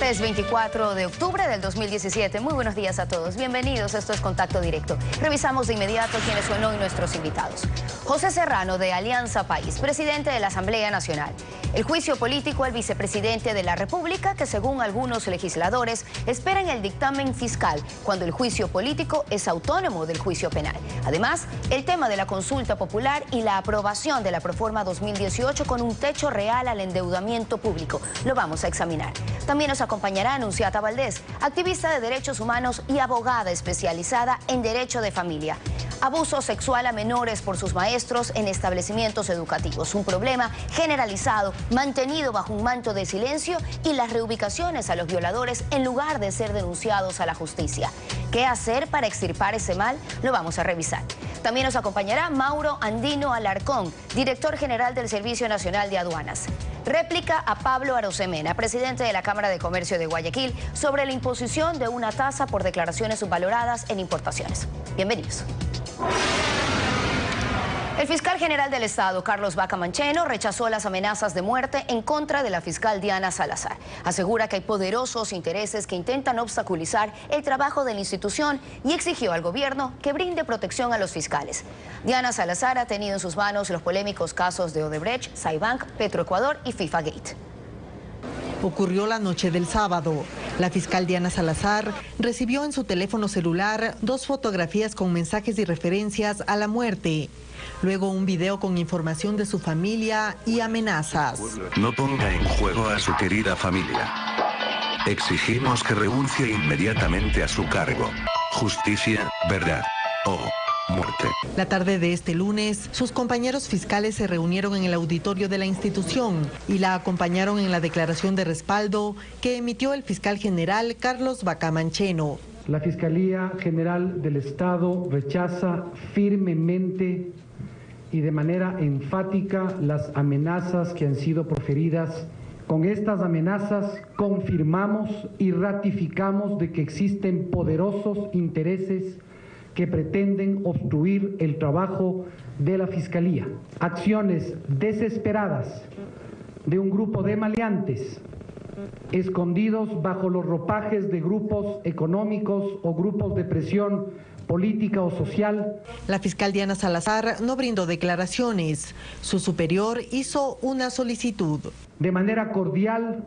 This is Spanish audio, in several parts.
Martes 24 de octubre del 2017. Muy buenos días a todos. Bienvenidos. Esto es Contacto Directo. Revisamos de inmediato quiénes son hoy nuestros invitados. José Serrano, de Alianza País, presidente de la Asamblea Nacional. El juicio político al vicepresidente de la República, que según algunos legisladores esperan el dictamen fiscal cuando el juicio político es autónomo del juicio penal. Además, el tema de la consulta popular y la aprobación de la Proforma 2018 con un techo real al endeudamiento público. Lo vamos a examinar. También nos acompañará Anunciata Valdés, activista de derechos humanos y abogada especializada en derecho de familia. Abuso sexual a menores por sus maestros en establecimientos educativos. Un problema generalizado, mantenido bajo un manto de silencio, y las reubicaciones a los violadores en lugar de ser denunciados a la justicia. ¿Qué hacer para extirpar ese mal? Lo vamos a revisar. También nos acompañará Mauro Andino Alarcón, director general del Servicio Nacional de Aduanas. Réplica a Pablo Arosemena, presidente de la Cámara de Comercio de Guayaquil, sobre la imposición de una tasa por declaraciones subvaloradas en importaciones. Bienvenidos. El fiscal general del Estado, Carlos Vaca Mancheno, rechazó las amenazas de muerte en contra de la fiscal Diana Salazar. Asegura que hay poderosos intereses que intentan obstaculizar el trabajo de la institución y exigió al gobierno que brinde protección a los fiscales. Diana Salazar ha tenido en sus manos los polémicos casos de Odebrecht, Saibank, Petroecuador y FIFA Gate. Ocurrió la noche del sábado. La fiscal Diana Salazar recibió en su teléfono celular 2 fotografías con mensajes y referencias a la muerte. Luego un video con información de su familia y amenazas. No ponga en juego a su querida familia. Exigimos que renuncie inmediatamente a su cargo. Justicia, verdad o muerte. La tarde de este lunes, sus compañeros fiscales se reunieron en el auditorio de la institución y la acompañaron en la declaración de respaldo que emitió el fiscal general Carlos Vaca Mancheno. La Fiscalía General del Estado rechaza firmemente y de manera enfática las amenazas que han sido proferidas. Con estas amenazas confirmamos y ratificamos de que existen poderosos intereses que pretenden obstruir el trabajo de la Fiscalía. Acciones desesperadas de un grupo de maleantes escondidos bajo los ropajes de grupos económicos o grupos de presión política o social. La fiscal Diana Salazar no brindó declaraciones. Su superior hizo una solicitud. De manera cordial,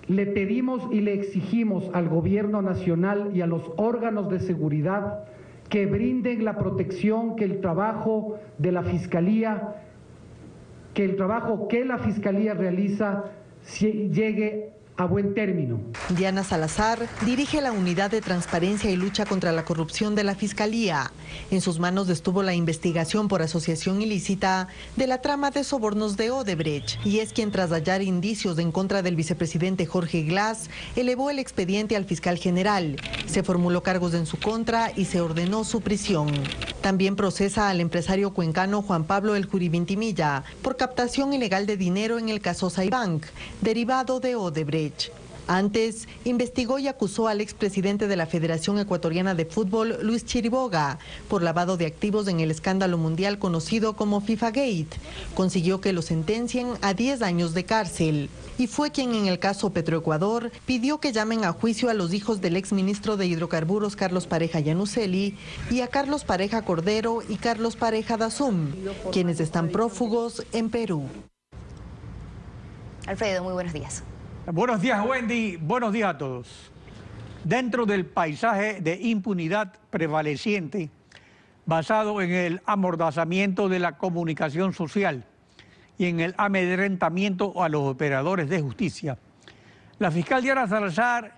le pedimos y le exigimos al gobierno nacional y a los órganos de seguridad que brinden la protección que el trabajo de la Fiscalía, que el trabajo que la Fiscalía realiza llegue a buen término. Diana Salazar dirige la Unidad de Transparencia y Lucha contra la Corrupción de la Fiscalía. En sus manos estuvo la investigación por asociación ilícita de la trama de sobornos de Odebrecht, y es quien, tras hallar indicios en contra del vicepresidente Jorge Glass, elevó el expediente al fiscal general. Se formuló cargos en su contra y se ordenó su prisión. También procesa al empresario cuencano Juan Pablo El Juribintimilla por captación ilegal de dinero en el caso Saibank, derivado de Odebrecht. Antes, investigó y acusó al expresidente de la Federación Ecuatoriana de Fútbol, Luis Chiriboga, por lavado de activos en el escándalo mundial conocido como FIFA Gate. Consiguió que lo sentencien a 10 años de cárcel. Y fue quien en el caso Petroecuador pidió que llamen a juicio a los hijos del exministro de Hidrocarburos Carlos Pareja Yanuseli y a Carlos Pareja Cordero y Carlos Pareja Dasum, quienes están prófugos en Perú. Alfredo, muy buenos días. Buenos días, Wendy. Buenos días a todos. Dentro del paisaje de impunidad prevaleciente, basado en el amordazamiento de la comunicación social y en el amedrentamiento a los operadores de justicia, la fiscal Diana Salazar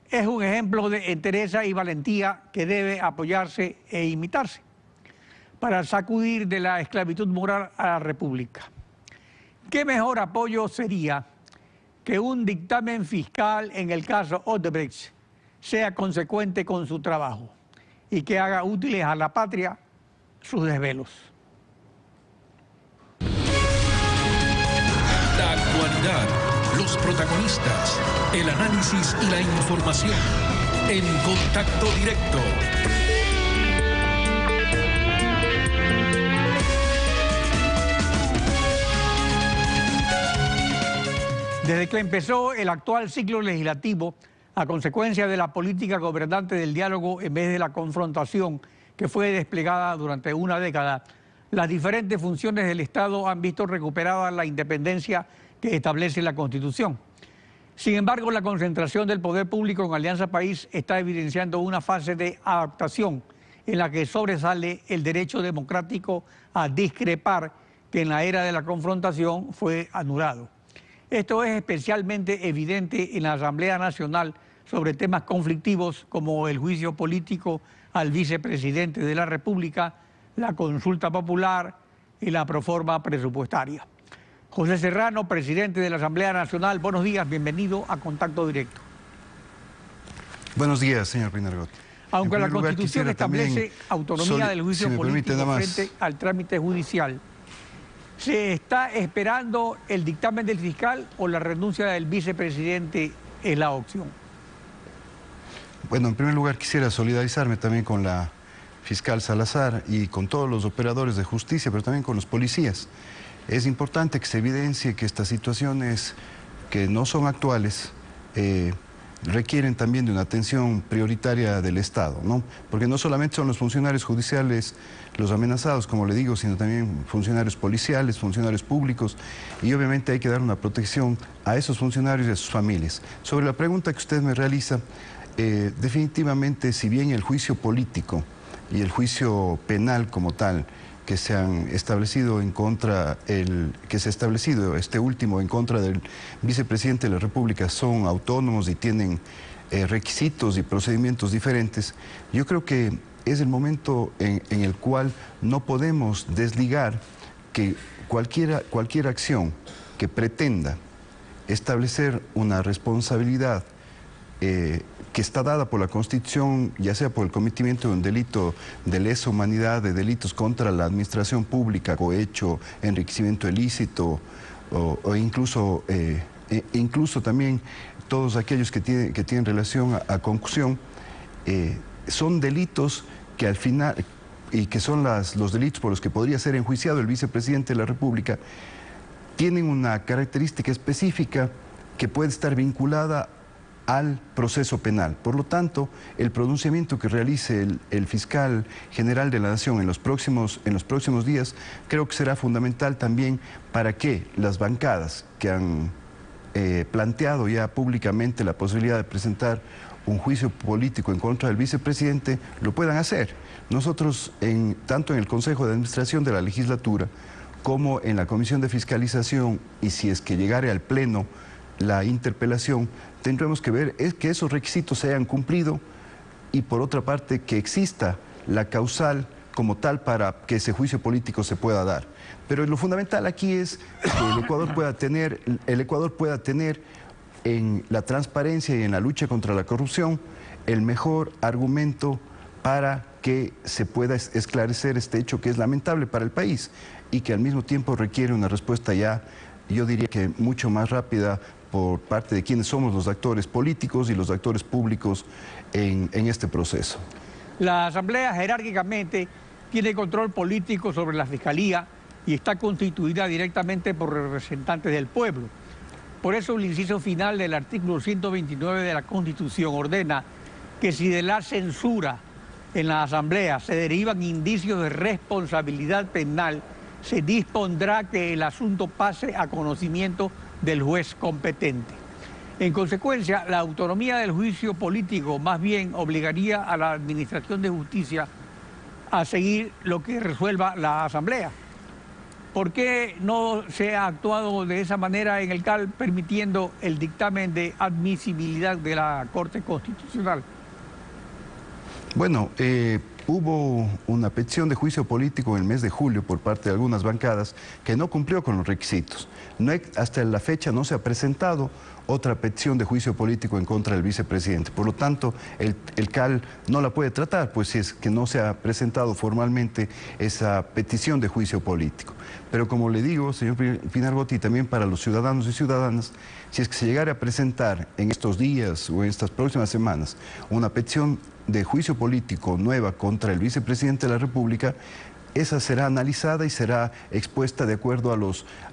es un ejemplo de entereza y valentía que debe apoyarse e imitarse para sacudir de la esclavitud moral a la República. ¿Qué mejor apoyo sería que un dictamen fiscal en el caso Odebrecht sea consecuente con su trabajo y que haga útiles a la patria sus desvelos? La actualidad, los protagonistas, el análisis y la información en Contacto Directo. Desde Desde que empezó el actual ciclo legislativo, a consecuencia de la política gobernante del diálogo en vez de la confrontación que fue desplegada durante una década, las diferentes funciones del Estado han visto recuperada la independencia que establece la Constitución. Sin embargo, la concentración del poder público en Alianza País está evidenciando una fase de adaptación en la que sobresale el derecho democrático a discrepar, que en la era de la confrontación fue anulado. Esto es especialmente evidente en la Asamblea Nacional sobre temas conflictivos como el juicio político al vicepresidente de la República, la consulta popular y la proforma presupuestaria. José Serrano, presidente de la Asamblea Nacional, buenos días, bienvenido a Contacto Directo. Buenos días, señor Pinargot. Aunque la Constitución establece autonomía del juicio político frente al trámite judicial, ¿se está esperando el dictamen del fiscal o la renuncia del vicepresidente es la opción? Bueno, en primer lugar quisiera solidarizarme también con la fiscal Salazar y con todos los operadores de justicia, pero también con los policías. Es importante que se evidencie que estas situaciones que no son actuales requieren también de una atención prioritaria del Estado, ¿no? Porque no solamente son los funcionarios judiciales los amenazados, como le digo, sino también funcionarios policiales, funcionarios públicos, y obviamente hay que dar una protección a esos funcionarios y a sus familias. Sobre la pregunta que usted me realiza, definitivamente, si bien el juicio político y el juicio penal como tal que se han establecido en contra, que se ha establecido este último en contra del vicepresidente de la República son autónomos y tienen requisitos y procedimientos diferentes, yo creo que es el momento en el cual no podemos desligar que cualquier acción que pretenda establecer una responsabilidad que está dada por la Constitución, ya sea por el cometimiento de un delito de lesa humanidad, de delitos contra la administración pública, cohecho, enriquecimiento ilícito, o incluso también todos aquellos que tienen relación a concusión, son delitos que al final, y que son los delitos por los que podría ser enjuiciado el vicepresidente de la República, tienen una característica específica que puede estar vinculada al proceso penal. Por lo tanto, el pronunciamiento que realice el fiscal general de la Nación en los próximos días creo que será fundamental también para que las bancadas que han planteado ya públicamente la posibilidad de presentar un juicio político en contra del vicepresidente lo puedan hacer. Nosotros, tanto en el Consejo de Administración de la Legislatura como en la Comisión de Fiscalización, y si es que llegare al Pleno la interpelación, tendremos que ver que esos requisitos se hayan cumplido y, por otra parte, que exista la causal como tal para que ese juicio político se pueda dar. Pero lo fundamental aquí es que el Ecuador pueda tener en la transparencia y en la lucha contra la corrupción el mejor argumento para que se pueda esclarecer este hecho que es lamentable para el país y que al mismo tiempo requiere una respuesta ya, yo diría que mucho más rápida, por parte de quienes somos los actores políticos y los actores públicos en este proceso. La Asamblea jerárquicamente tiene control político sobre la Fiscalía y está constituida directamente por representantes del pueblo. Por eso el inciso final del artículo 129 de la Constitución ordena que si de la censura en la Asamblea se derivan indicios de responsabilidad penal, se dispondrá que el asunto pase a conocimiento del juez competente. En consecuencia, la autonomía del juicio político más bien obligaría a la Administración de Justicia a seguir lo que resuelva la Asamblea. ¿Por qué no se ha actuado de esa manera en el CAL, permitiendo el dictamen de admisibilidad de la Corte Constitucional? Bueno, hubo una petición de juicio político en el mes de julio por parte de algunas bancadas que no cumplió con los requisitos. Hasta la fecha no se ha presentado otra petición de juicio político en contra del vicepresidente. Por lo tanto, el CAL no la puede tratar, pues si es que no se ha presentado formalmente esa petición de juicio político. Pero como le digo, señor Pinargot, y también para los ciudadanos y ciudadanas, si es que se llegara a presentar en estos días o en estas próximas semanas una petición de juicio político nueva contra el vicepresidente de la República, esa será analizada y será expuesta de acuerdo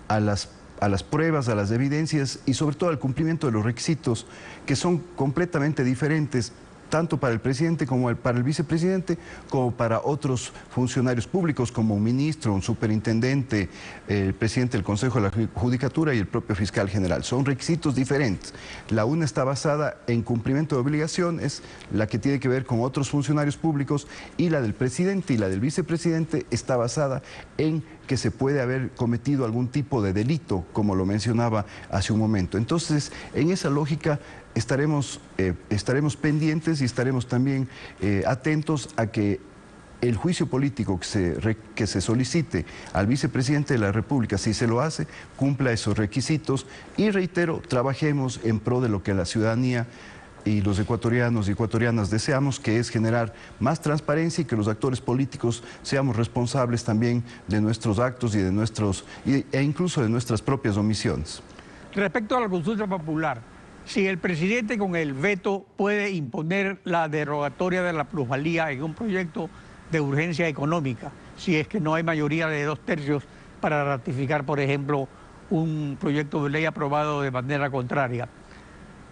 a las las pruebas, a las evidencias y sobre todo al cumplimiento de los requisitos que son completamente diferentes tanto para el presidente como para el vicepresidente, como para otros funcionarios públicos, como un ministro, un superintendente, el presidente del Consejo de la Judicatura y el propio fiscal general. Son requisitos diferentes. La una está basada en cumplimiento de obligaciones, la que tiene que ver con otros funcionarios públicos, y la del presidente y la del vicepresidente está basada en que se puede haber cometido algún tipo de delito, como lo mencionaba hace un momento. Entonces, en esa lógica estaremos pendientes y estaremos también atentos a que el juicio político que se solicite al vicepresidente de la República, si se lo hace, cumpla esos requisitos y, reitero, trabajemos en pro de lo que la ciudadanía y los ecuatorianos y ecuatorianas deseamos, que es generar más transparencia y que los actores políticos seamos responsables también de nuestros actos y e incluso de nuestras propias omisiones. Respecto a la consulta popular, si el presidente con el veto puede imponer la derogatoria de la plusvalía en un proyecto de urgencia económica, si es que no hay mayoría de 2/3 para ratificar, por ejemplo, un proyecto de ley aprobado de manera contraria,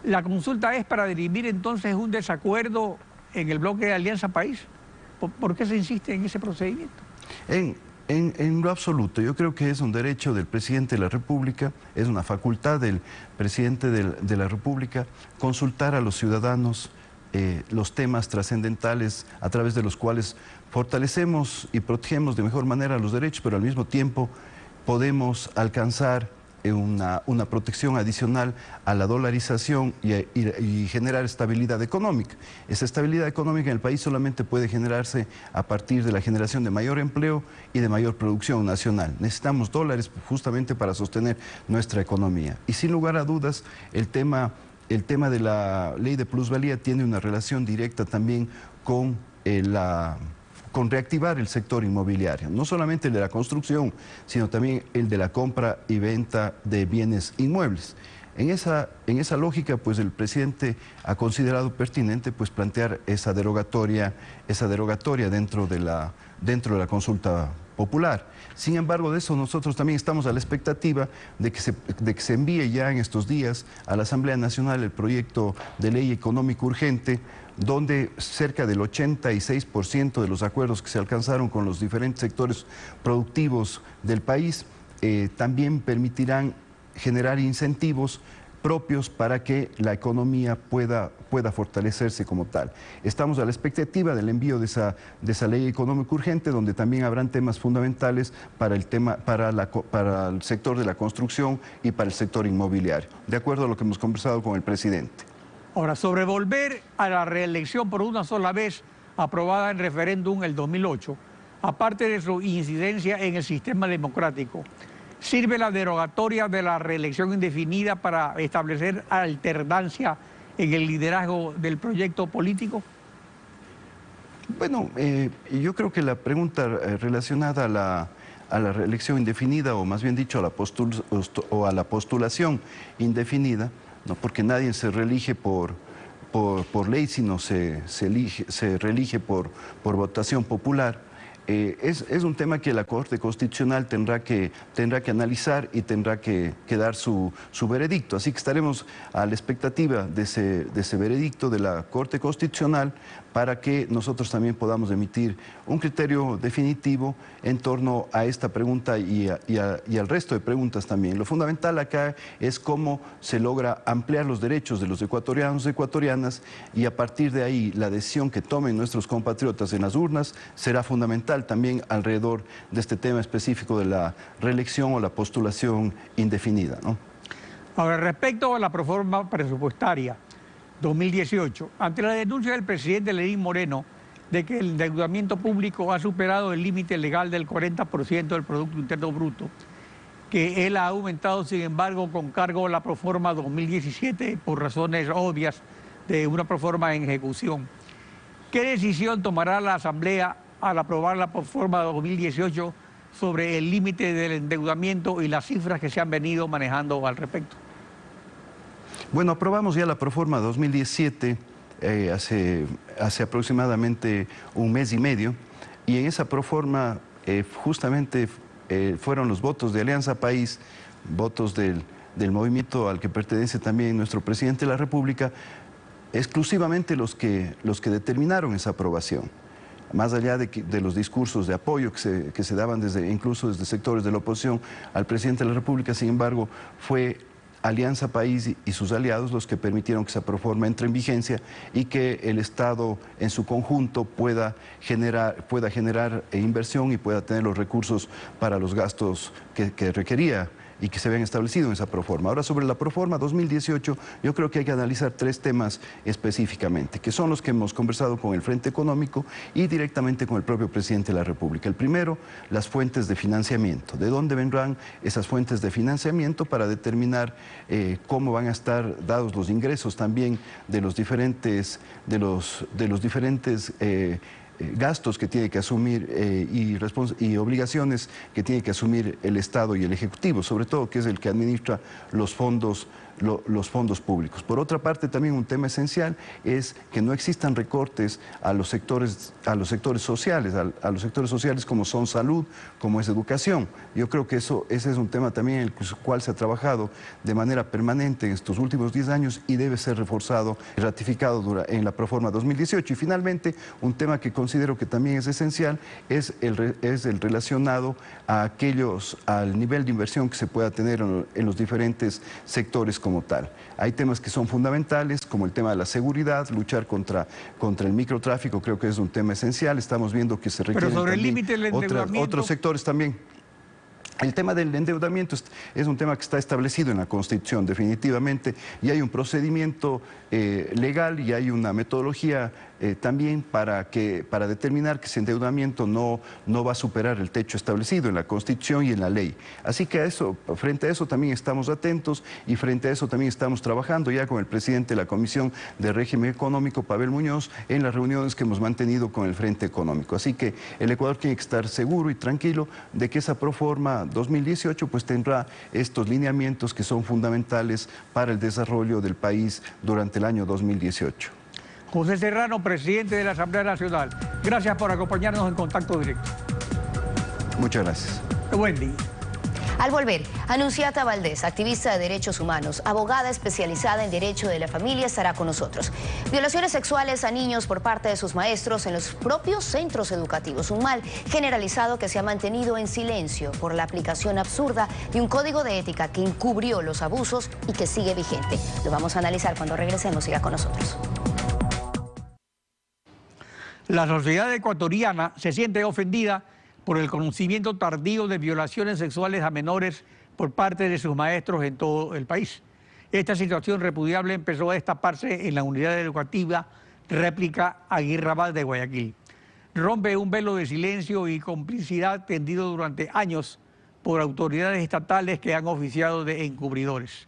¿la consulta es para dirimir entonces un desacuerdo en el bloque de Alianza País? ¿Por qué se insiste en ese procedimiento? En lo absoluto, yo creo que es un derecho del presidente de la República, es una facultad del presidente de la República consultar a los ciudadanos los temas trascendentales a través de los cuales fortalecemos y protegemos de mejor manera los derechos, pero al mismo tiempo podemos alcanzar una protección adicional a la dolarización y generar estabilidad económica. Esa estabilidad económica en el país solamente puede generarse a partir de la generación de mayor empleo y de mayor producción nacional. Necesitamos dólares justamente para sostener nuestra economía. Y sin lugar a dudas, el tema de la ley de plusvalía tiene una relación directa también con reactivar el sector inmobiliario, no solamente el de la construcción, sino también el de la compra y venta de bienes inmuebles. En esa lógica, pues el presidente ha considerado pertinente pues plantear esa derogatoria dentro de la consulta popular. Sin embargo, de eso nosotros también estamos a la expectativa de que se envíe ya en estos días a la Asamblea Nacional el proyecto de ley económico urgente, donde cerca del 86% de los acuerdos que se alcanzaron con los diferentes sectores productivos del país también permitirán generar incentivos propios para que la economía pueda fortalecerse como tal. Estamos a la expectativa del envío de esa ley económica urgente, donde también habrán temas fundamentales para el sector de la construcción y para el sector inmobiliario, de acuerdo a lo que hemos conversado con el presidente. Ahora, sobre volver a la reelección por una sola vez, aprobada en referéndum el 2008, aparte de su incidencia en el sistema democrático, ¿sirve la derogatoria de la reelección indefinida para establecer alternancia en el liderazgo del proyecto político? Bueno, yo creo que la pregunta relacionada a la reelección indefinida, o más bien dicho, a la postulación indefinida, no, porque nadie se reelige por ley, sino se reelige por votación popular. Es un tema que la Corte Constitucional tendrá que analizar y tendrá que dar su veredicto. Así que estaremos a la expectativa de ese veredicto de la Corte Constitucional para que nosotros también podamos emitir un criterio definitivo en torno a esta pregunta y al resto de preguntas también. Lo fundamental acá es cómo se logra ampliar los derechos de los ecuatorianos y ecuatorianas, y a partir de ahí la decisión que tomen nuestros compatriotas en las urnas será fundamental también alrededor de este tema específico de la reelección o la postulación indefinida, ¿no? Ahora, respecto a la proforma presupuestaria 2018, ante la denuncia del presidente Lenín Moreno de que el endeudamiento público ha superado el límite legal del 40% del Producto Interno Bruto, que él ha aumentado, sin embargo, con cargo a la proforma 2017 por razones obvias de una proforma en ejecución, ¿qué decisión tomará la Asamblea al aprobar la proforma 2018 sobre el límite del endeudamiento y las cifras que se han venido manejando al respecto? Bueno, aprobamos ya la proforma 2017 hace aproximadamente un mes y medio, y en esa proforma justamente fueron los votos de Alianza País votos del movimiento al que pertenece también nuestro presidente de la República, exclusivamente los que determinaron esa aprobación. Más allá de los discursos de apoyo que se daban incluso desde sectores de la oposición al presidente de la República, sin embargo, fue Alianza País y sus aliados los que permitieron que esa proforma entre en vigencia y que el Estado en su conjunto pueda generar inversión y pueda tener los recursos para los gastos que requería y que se habían establecido en esa proforma. Ahora, sobre la proforma 2018, yo creo que hay que analizar 3 temas específicamente, que son los que hemos conversado con el Frente Económico y directamente con el propio presidente de la República. El primero, las fuentes de financiamiento. ¿De dónde vendrán esas fuentes de financiamiento para determinar cómo van a estar dados los ingresos también de los diferentes gastos que tiene que asumir y obligaciones que tiene que asumir el Estado y el Ejecutivo, sobre todo que es el que administra los fondos públicos. Por otra parte, también un tema esencial es que no existan recortes a los sectores sociales, a los sectores sociales como son salud, como es educación. Yo creo que ese es un tema también en el cual se ha trabajado de manera permanente en estos últimos 10 años y debe ser reforzado y ratificado en la proforma 2018. Y finalmente, un tema que considero que también es esencial es el relacionado al nivel de inversión que se pueda tener en los diferentes sectores como tal. Hay temas que son fundamentales, como el tema de la seguridad, luchar contra el microtráfico, creo que es un tema esencial. Estamos viendo que se requieren pero sobre el límite del endeudamiento, otros sectores también. El tema del endeudamiento es un tema que está establecido en la Constitución, definitivamente, y hay un procedimiento legal y hay una metodología también para determinar que ese endeudamiento no va a superar el techo establecido en la Constitución y en la ley. Así que frente a eso también estamos atentos y frente a eso también estamos trabajando ya con el presidente de la Comisión de Régimen Económico, Pavel Muñoz, en las reuniones que hemos mantenido con el Frente Económico. Así que el Ecuador tiene que estar seguro y tranquilo de que esa proforma 2018 pues tendrá estos lineamientos que son fundamentales para el desarrollo del país durante el año 2018. José Serrano, presidente de la Asamblea Nacional, gracias por acompañarnos en Contacto Directo. Muchas gracias. Buen día. Al volver, Anunciata Valdés, activista de derechos humanos, abogada especializada en derecho de la familia, estará con nosotros. Violaciones sexuales a niños por parte de sus maestros en los propios centros educativos. Un mal generalizado que se ha mantenido en silencio por la aplicación absurda de un código de ética que encubrió los abusos y que sigue vigente. Lo vamos a analizar cuando regresemos. Siga con nosotros. La sociedad ecuatoriana se siente ofendida por el conocimiento tardío de violaciones sexuales a menores por parte de sus maestros en todo el país. Esta situación repudiable empezó a destaparse en la unidad educativa Réplica Aguirrabal de Guayaquil. Rompe un velo de silencio y complicidad tendido durante años por autoridades estatales que han oficiado de encubridores.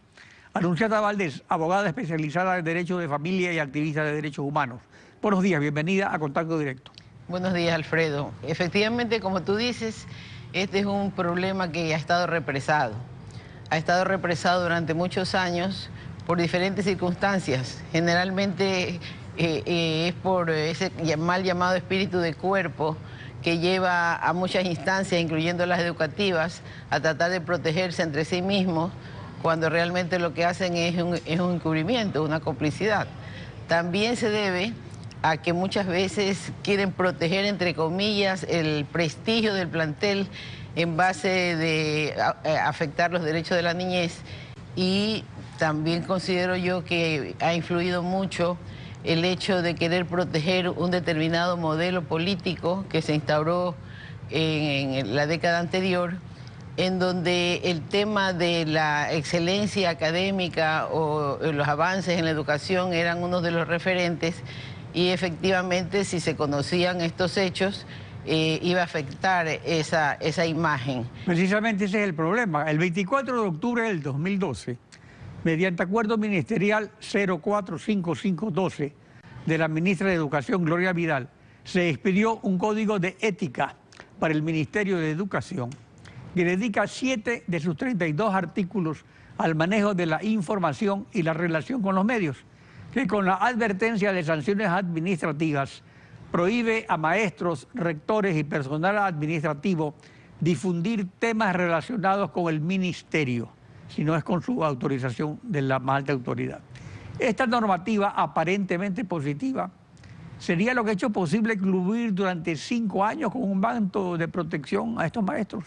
Anunciata Valdés, abogada especializada en derecho de familia y activista de derechos humanos. Buenos días, bienvenida a Contacto Directo. Buenos días, Alfredo. Efectivamente, como tú dices, este es un problema que ha estado represado. Ha estado represado durante muchos años por diferentes circunstancias. Generalmente es por ese mal llamado espíritu de cuerpo que lleva a muchas instancias, incluyendo las educativas, a tratar de protegerse entre sí mismos, cuando realmente lo que hacen es un encubrimiento, una complicidad. También se debe a que muchas veces quieren proteger, entre comillas, el prestigio del plantel en base de afectar los derechos de la niñez. Y también considero yo que ha influido mucho el hecho de querer proteger un determinado modelo político que se instauró en la década anterior, en donde el tema de la excelencia académica o los avances en la educación eran uno de los referentes. Y efectivamente, si se conocían estos hechos, iba a afectar esa imagen. Precisamente ese es el problema. El 24 de octubre del 2012, mediante acuerdo ministerial 045512 de la ministra de Educación, Gloria Vidal, se expidió un código de ética para el Ministerio de Educación que dedica 7 de sus 32 artículos al manejo de la información y la relación con los medios, que con la advertencia de sanciones administrativas prohíbe a maestros, rectores y personal administrativo difundir temas relacionados con el ministerio. sino es con su autorización de la más alta autoridad. Esta normativa aparentemente positiva sería lo que ha hecho posible incluir durante 5 años con un manto de protección a estos maestros.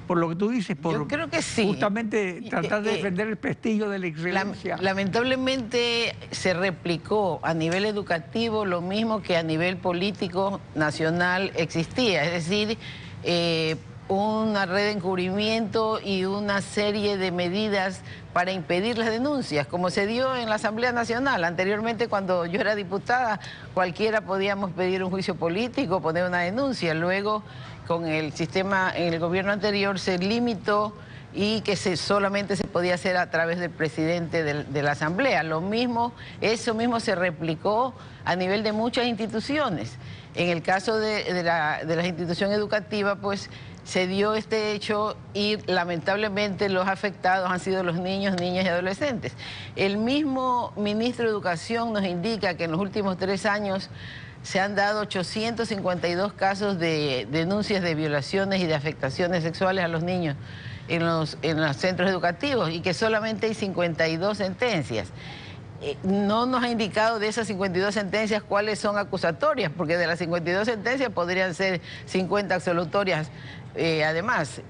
Por lo que tú dices, por yo creo que sí. Justamente tratar de defender el prestigio de la excelencia. Lamentablemente se replicó a nivel educativo lo mismo que a nivel político nacional existía, es decir, una red de encubrimiento y una serie de medidas para impedir las denuncias, como se dio en la Asamblea Nacional. Anteriormente, cuando yo era diputada, cualquiera podíamos pedir un juicio político, poner una denuncia. Luego, con el sistema, en el gobierno anterior se limitó y que solamente se podía hacer a través del presidente de la Asamblea. Eso mismo se replicó a nivel de muchas instituciones. En el caso de las instituciones educativas, pues se dio este hecho y lamentablemente los afectados han sido los niños, niñas y adolescentes. El mismo ministro de Educación nos indica que en los últimos 3 años se han dado 852 casos de denuncias de violaciones y de afectaciones sexuales a los niños en los centros educativos y que solamente hay 52 sentencias. No nos ha indicado de esas 52 sentencias cuáles son acusatorias, porque de las 52 sentencias podrían ser 50 absolutorias. Además,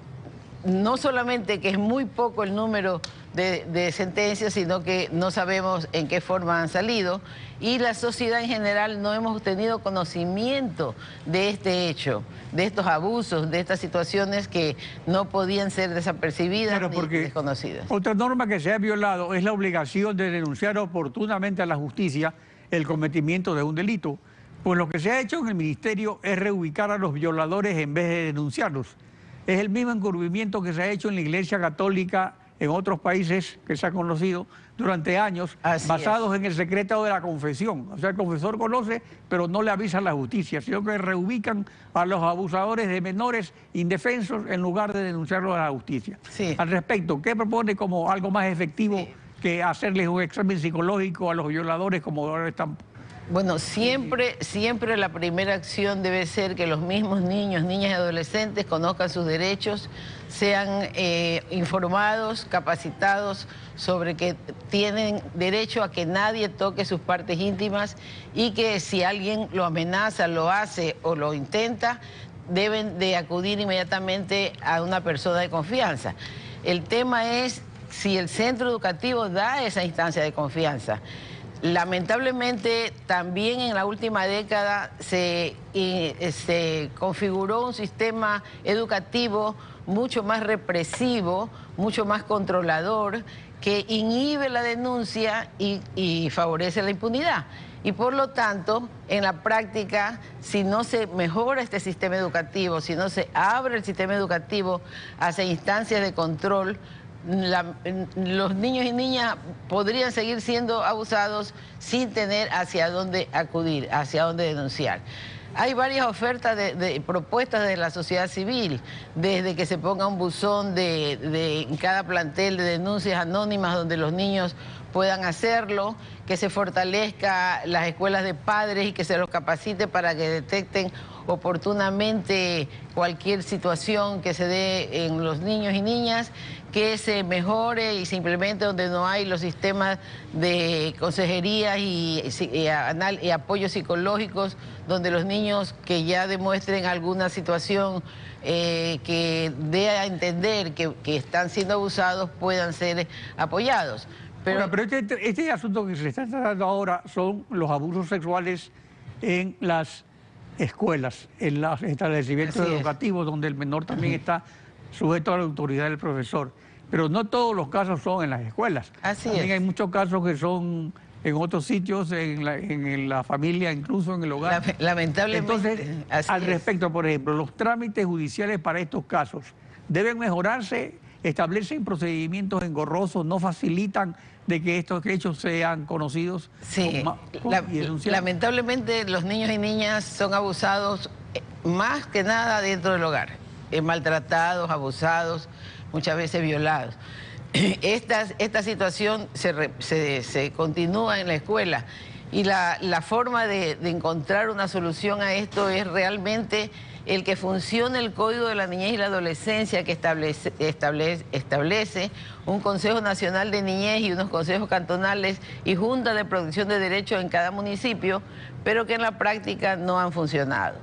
no solamente que es muy poco el número de sentencias, sino que no sabemos en qué forma han salido y la sociedad en general no hemos tenido conocimiento de este hecho, de estos abusos, de estas situaciones que no podían ser desapercibidas ni desconocidas. Otra norma que se ha violado es la obligación de denunciar oportunamente a la justicia el cometimiento de un delito. Pues lo que se ha hecho en el ministerio es reubicar a los violadores en vez de denunciarlos. Es el mismo encubrimiento que se ha hecho en la Iglesia Católica en otros países que se ha conocido durante años, basados en el secreto de la confesión. O sea, el confesor conoce, pero no le avisa a la justicia, sino que reubican a los abusadores de menores indefensos en lugar de denunciarlos a la justicia. Sí. Al respecto, ¿qué propone como algo más efectivo que hacerles un examen psicológico a los violadores como ahora están? Bueno, siempre la primera acción debe ser que los mismos niños, niñas y adolescentes conozcan sus derechos, sean informados, capacitados sobre que tienen derecho a que nadie toque sus partes íntimas y que si alguien lo amenaza, lo hace o lo intenta, deben de acudir inmediatamente a una persona de confianza. El tema es si el centro educativo da esa instancia de confianza. Lamentablemente, también en la última década se configuró un sistema educativo mucho más represivo, mucho más controlador, que inhibe la denuncia y favorece la impunidad. Y por lo tanto, en la práctica, si no se mejora este sistema educativo, si no se abre el sistema educativo hacia instancias de control, los niños y niñas podrían seguir siendo abusados sin tener hacia dónde acudir, hacia dónde denunciar. Hay varias ofertas de propuestas de la sociedad civil, desde que se ponga un buzón en cada plantel de denuncias anónimas donde los niños puedan hacerlo, que se fortalezca las escuelas de padres y que se los capacite para que detecten oportunamente cualquier situación que se dé en los niños y niñas, que se mejore y se implemente donde no hay los sistemas de consejería y apoyos psicológicos, donde los niños que ya demuestren alguna situación que dé a entender que están siendo abusados puedan ser apoyados. Pero este asunto que se está tratando ahora son los abusos sexuales en las escuelas, en los establecimientos educativos, donde el menor también está sujeto a la autoridad del profesor. Pero no todos los casos son en las escuelas. También hay muchos casos que son en otros sitios, en la familia, incluso en el hogar. Lamentablemente. Entonces, al respecto, por ejemplo, los trámites judiciales para estos casos deben mejorarse, establecen procedimientos engorrosos, no facilitan de que estos hechos sean conocidos. Sí, lamentablemente los niños y niñas son abusados más que nada dentro del hogar, maltratados, abusados, muchas veces violados. Esta situación se continúa en la escuela y la forma de encontrar una solución a esto es realmente el que funcione el Código de la Niñez y la Adolescencia, que establece un Consejo Nacional de Niñez y unos consejos cantonales y juntas de protección de derechos en cada municipio, pero que en la práctica no han funcionado.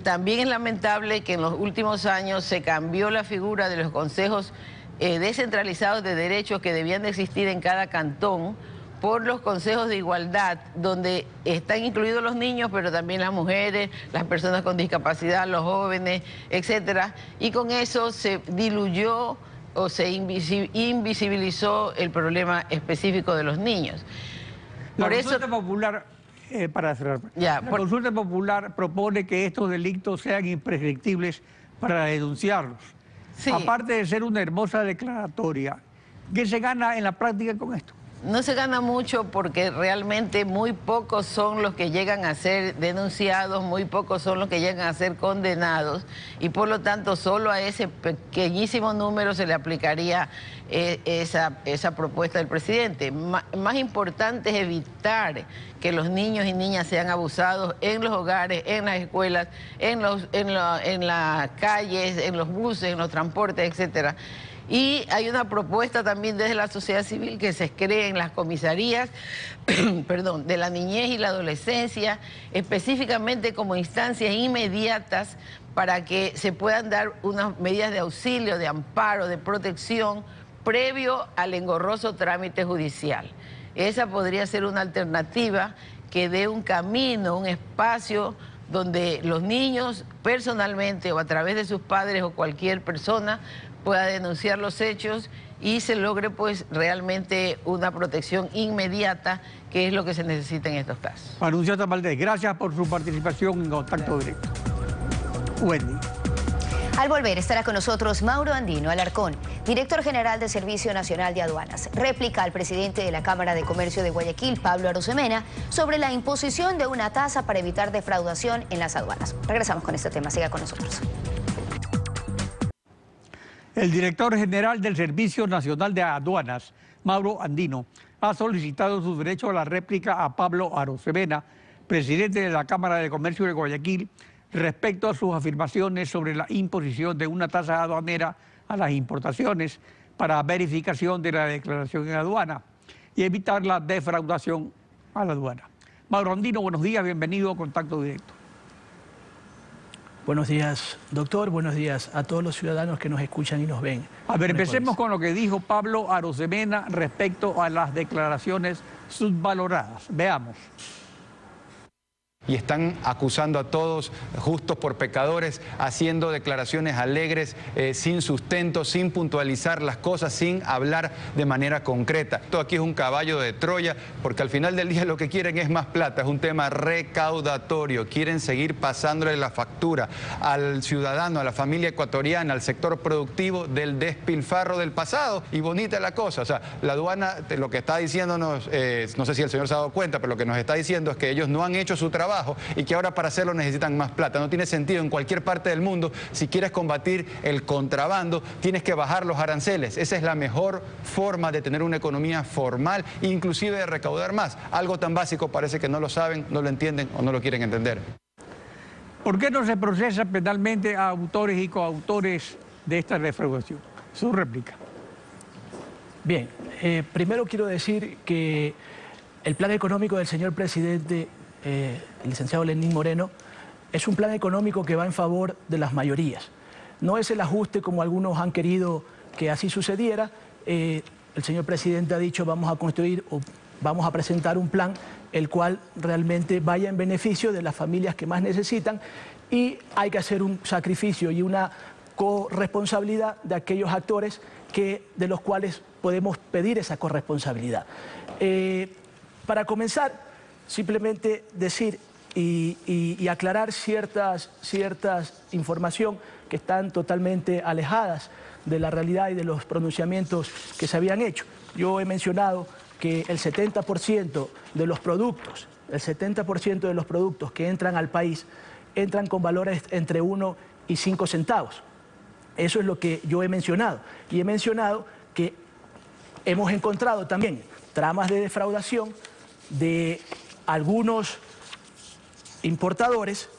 También es lamentable que en los últimos años se cambió la figura de los consejos descentralizados de derechos que debían de existir en cada cantón por los consejos de igualdad, donde están incluidos los niños, pero también las mujeres, las personas con discapacidad, los jóvenes, etcétera. Y con eso se diluyó o se invisibilizó el problema específico de los niños. La consulta popular, para cerrar, la consulta popular propone que estos delitos sean imprescriptibles para denunciarlos. Sí. Aparte de ser una hermosa declaratoria, ¿qué se gana en la práctica con esto? No se gana mucho porque realmente muy pocos son los que llegan a ser denunciados, muy pocos son los que llegan a ser condenados y por lo tanto solo a ese pequeñísimo número se le aplicaría esa propuesta del presidente. Más importante es evitar que los niños y niñas sean abusados en los hogares, en las escuelas, en las calles, en los buses, en los transportes, etcétera. Y hay una propuesta también desde la sociedad civil que se creen las comisarías de la niñez y la adolescencia, específicamente como instancias inmediatas para que se puedan dar unas medidas de auxilio, de amparo, de protección previo al engorroso trámite judicial. Esa podría ser una alternativa que dé un camino, un espacio donde los niños personalmente o a través de sus padres o cualquier persona pueda denunciar los hechos y se logre pues realmente una protección inmediata, que es lo que se necesita en estos casos. Anunciata Valdés, gracias por su participación en Contacto Directo. Wendy. Al volver estará con nosotros Mauro Andino Alarcón, director general del Servicio Nacional de Aduanas. Réplica al presidente de la Cámara de Comercio de Guayaquil, Pablo Arosemena, sobre la imposición de una tasa para evitar defraudación en las aduanas. Regresamos con este tema, siga con nosotros. El director general del Servicio Nacional de Aduanas, Mauro Andino, ha solicitado su derecho a la réplica a Pablo Arosemena, presidente de la Cámara de Comercio de Guayaquil, respecto a sus afirmaciones sobre la imposición de una tasa aduanera a las importaciones para verificación de la declaración en aduana y evitar la defraudación a la aduana. Mauro Andino, buenos días, bienvenido a Contacto Directo. Buenos días, doctor. Buenos días a todos los ciudadanos que nos escuchan y nos ven. A ver, empecemos con lo que dijo Pablo Arosemena respecto a las declaraciones subvaloradas. Veamos. Y están acusando a todos justos por pecadores, haciendo declaraciones alegres, sin sustento, sin puntualizar las cosas, sin hablar de manera concreta. Esto aquí es un caballo de Troya, porque al final del día lo que quieren es más plata, es un tema recaudatorio. Quieren seguir pasándole la factura al ciudadano, a la familia ecuatoriana, al sector productivo del despilfarro del pasado. Y bonita la cosa, o sea, la aduana lo que está diciéndonos, no sé si el señor se ha dado cuenta, pero lo que nos está diciendo es que ellos no han hecho su trabajo y que ahora para hacerlo necesitan más plata. No tiene sentido en cualquier parte del mundo. Si quieres combatir el contrabando, tienes que bajar los aranceles. Esa es la mejor forma de tener una economía formal, inclusive de recaudar más. Algo tan básico parece que no lo saben, no lo entienden o no lo quieren entender. ¿Por qué no se procesa penalmente a autores y coautores de esta defraudación? Su réplica. Bien, primero quiero decir que el plan económico del señor presidente, el licenciado Lenín Moreno, es un plan económico que va en favor de las mayorías. No es el ajuste como algunos han querido que así sucediera. El señor presidente ha dicho vamos a construir o vamos a presentar un plan el cual realmente vaya en beneficio de las familias que más necesitan y hay que hacer un sacrificio y una corresponsabilidad de aquellos actores de los cuales podemos pedir esa corresponsabilidad. Para comenzar, simplemente decir y aclarar ciertas información que están totalmente alejadas de la realidad y de los pronunciamientos que se habían hecho. Yo he mencionado que el 70% de los productos, que entran al país, entran con valores entre 1 y 5 centavos. Eso es lo que yo he mencionado. Y he mencionado que hemos encontrado también tramas de defraudación de algunos importadores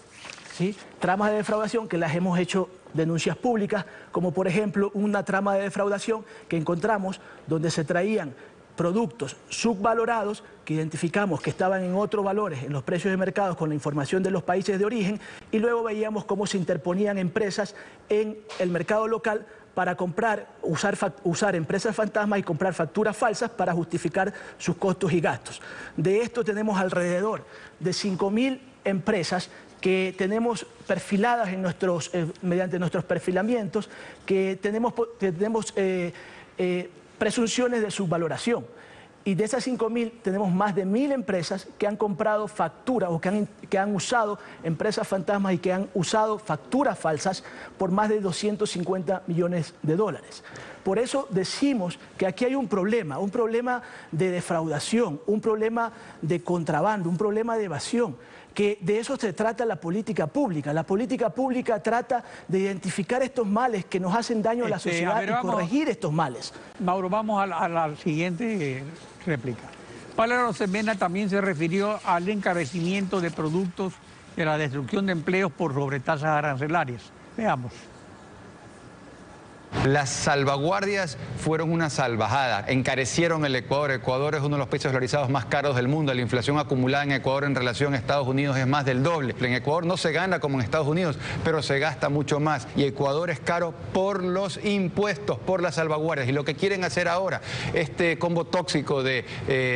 ¿sí? Tramas de defraudación que las hemos hecho denuncias públicas, como por ejemplo una trama de defraudación que encontramos donde se traían productos subvalorados que identificamos que estaban en otros valores en los precios de mercado con la información de los países de origen, y luego veíamos cómo se interponían empresas en el mercado local para usar empresas fantasmas y comprar facturas falsas para justificar sus costos y gastos. De esto tenemos alrededor de 5.000 empresas que tenemos perfiladas en mediante nuestros perfilamientos, que tenemos presunciones de subvaloración. Y de esas 5.000 tenemos más de 1.000 empresas que han comprado facturas o que han usado empresas fantasmas y que han usado facturas falsas por más de 250 millones de dólares. Por eso decimos que aquí hay un problema de defraudación, un problema de contrabando, un problema de evasión, que de eso se trata la política pública. La política pública trata de identificar estos males que nos hacen daño a la sociedad y corregir estos males. Mauro, vamos a la siguiente réplica. Pablo Arosemena también se refirió al encarecimiento de productos, de la destrucción de empleos por sobretasas arancelarias. Veamos. Las salvaguardias fueron una salvajada, encarecieron el Ecuador. Ecuador es uno de los países dolarizados más caros del mundo. La inflación acumulada en Ecuador en relación a Estados Unidos es más del doble. En Ecuador no se gana como en Estados Unidos, pero se gasta mucho más. Y Ecuador es caro por los impuestos, por las salvaguardias. Y lo que quieren hacer ahora, este combo tóxico de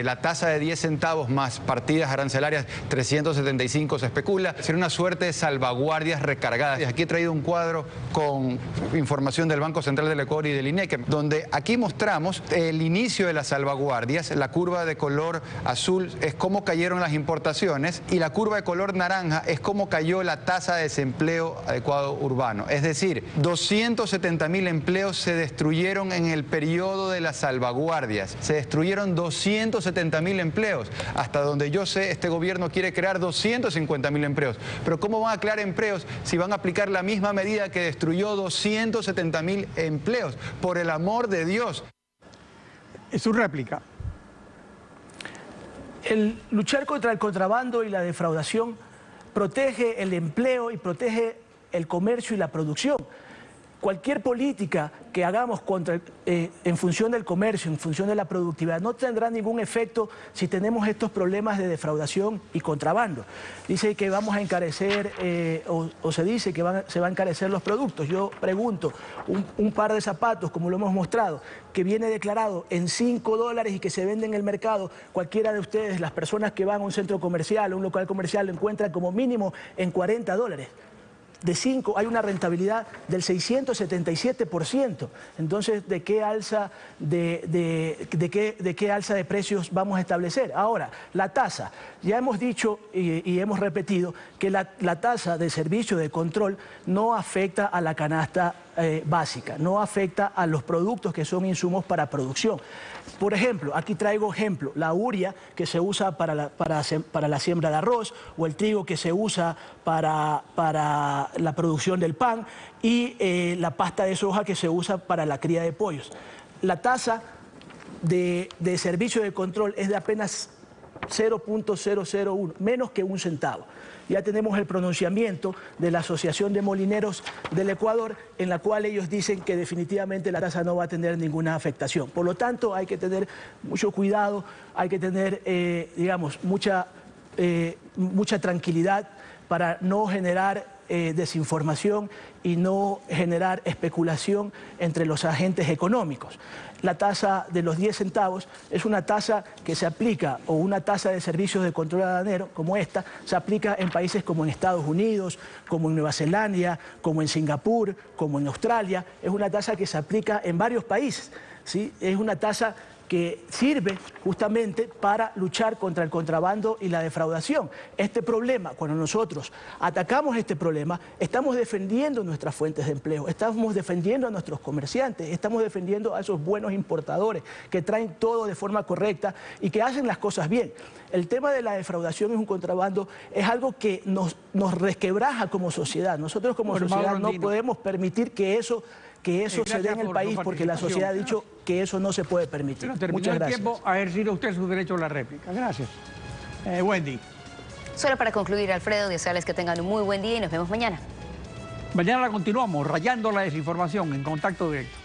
la tasa de 10 centavos más partidas arancelarias 375, se especula, ser una suerte de salvaguardias recargadas. Aquí he traído un cuadro con información del Banco Central del Ecuador y del INEC, donde aquí mostramos el inicio de las salvaguardias. La curva de color azul es cómo cayeron las importaciones y la curva de color naranja es cómo cayó la tasa de desempleo adecuado urbano. Es decir, 270.000 empleos se destruyeron en el periodo de las salvaguardias. Se destruyeron 270.000 empleos. Hasta donde yo sé, este gobierno quiere crear 250.000 empleos. Pero ¿cómo van a crear empleos si van a aplicar la misma medida que destruyó 270.000 empleos? Por el amor de Dios. Es su réplica. El luchar contra el contrabando y la defraudación protege el empleo y protege el comercio y la producción. Cualquier política que hagamos en función del comercio, en función de la productividad, no tendrá ningún efecto si tenemos estos problemas de defraudación y contrabando. Dice que vamos a encarecer, o se dice que se van a encarecer los productos. Yo pregunto, un par de zapatos, como lo hemos mostrado, que viene declarado en $5 y que se vende en el mercado, cualquiera de ustedes, las personas que van a un centro comercial, a un local comercial, lo encuentran como mínimo en $40. De 5 hay una rentabilidad del 677%. Entonces, ¿de qué alza de alza de precios vamos a establecer? Ahora, la tasa. Ya hemos dicho y hemos repetido que la tasa de servicio de control no afecta a la canasta básica, no afecta a los productos que son insumos para producción. Por ejemplo, aquí traigo ejemplo, la urea que se usa para la siembra de arroz, o el trigo que se usa para la producción del pan, y la pasta de soja que se usa para la cría de pollos. La tasa de servicio de control es de apenas 0.001, menos que 1 centavo. Ya tenemos el pronunciamiento de la Asociación de Molineros del Ecuador, en la cual ellos dicen que definitivamente la tasa no va a tener ninguna afectación. Por lo tanto, hay que tener mucho cuidado, hay que tener, digamos, mucha tranquilidad para no generar desinformación y no generar especulación entre los agentes económicos. La tasa de los 10 centavos es una tasa que se aplica, o una tasa de servicios de control aduanero como esta, se aplica en países como en Estados Unidos, como en Nueva Zelanda, como en Singapur, como en Australia. Es una tasa que se aplica en varios países, ¿sí? Es una tasa que sirve justamente para luchar contra el contrabando y la defraudación. Este problema, cuando nosotros atacamos este problema, estamos defendiendo nuestras fuentes de empleo, estamos defendiendo a nuestros comerciantes, estamos defendiendo a esos buenos importadores que traen todo de forma correcta y que hacen las cosas bien. El tema de la defraudación y un contrabando es algo que nos resquebraja como sociedad. Nosotros como sociedad no podemos permitir que eso se dé en el país, porque la sociedad ha dicho que eso no se puede permitir. Muchas gracias. El tiempo, a ejercer usted su derecho a la réplica. Gracias. Wendy. Solo para concluir, Alfredo, desearles que tengan un muy buen día y nos vemos mañana. Mañana la continuamos, rayando la desinformación en Contacto Directo.